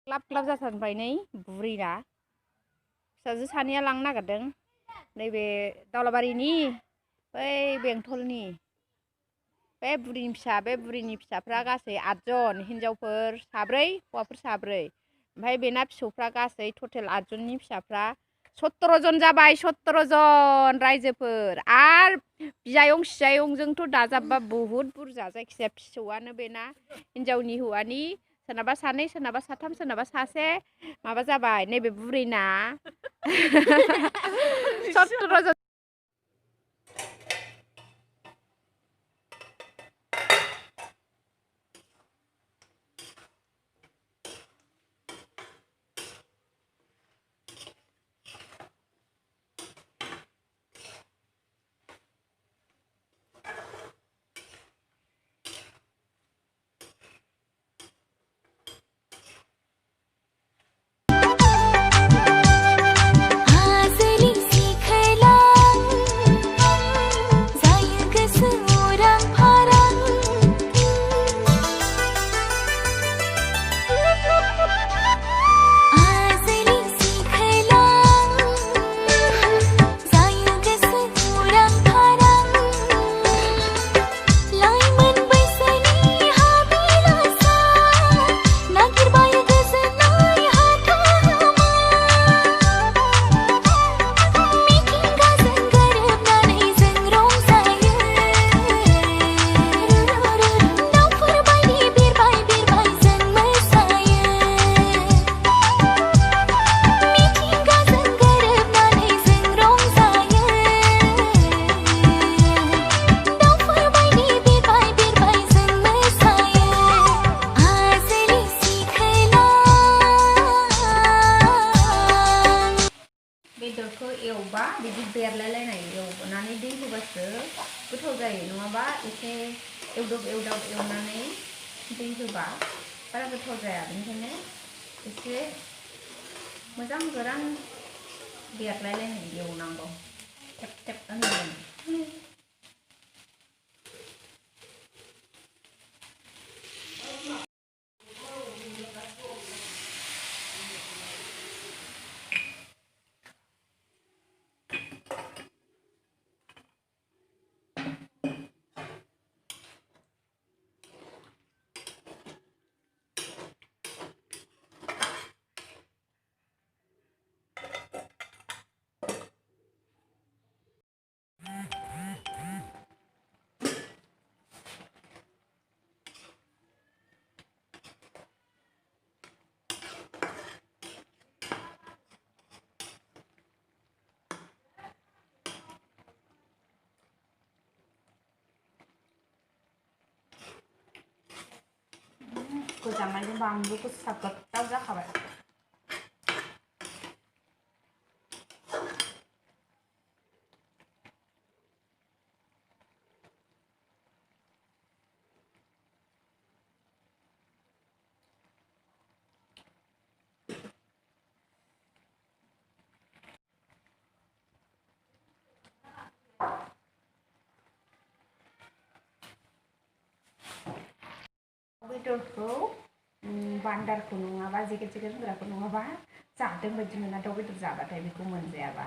ग्लाब ग्लाब जाथारबाय नै बुरैना फिसाजो सानैया लांनो नागिरदों नैबे दावलाबारिनि बै बेंटलनि बे बुरैनि फिसा बे बुरैनि फिसाफ्रा गासै 8 जन हिनजावफोर 4 हौवाफोर 4 ओमफ्राय बेना फिसौफ्रा गासै टटेल 8 जननि फिसाफ्रा 17 जन जाबाय 17 जन रायजोफोर आर बियायं सियायंजोंथ' दाजाबबा बहुद बुरजा जायखिजाया फिसौआनो बेना हिनजावनि हौवानि सोरनाबा 2 सोरनाबा 3 सोरनाबा 1 माबा जाबाय नैबे बुरैना 17 जन बेदरखौ एवबा बिदि बेरलायलायनाय एवनानै दै होबासो गोथाव जायो नङाबा एसे एवदब एवनानै दै होबा बारा गोथाव जाया बेनिखायनो एसे मोजां गोरान बेरलायलायनाय एवनांगौ थेब थेब होनांगौ गोजांनायजों बानलुखौ सागोदाव जाखाबाय बेदरखौ बान्दारखौ नङाबा जेगेद जेगेद होग्राखौ नङाबा जादों बायदि मोना दाउ बेदर जाबाथाय बेखौ मोनजायाबा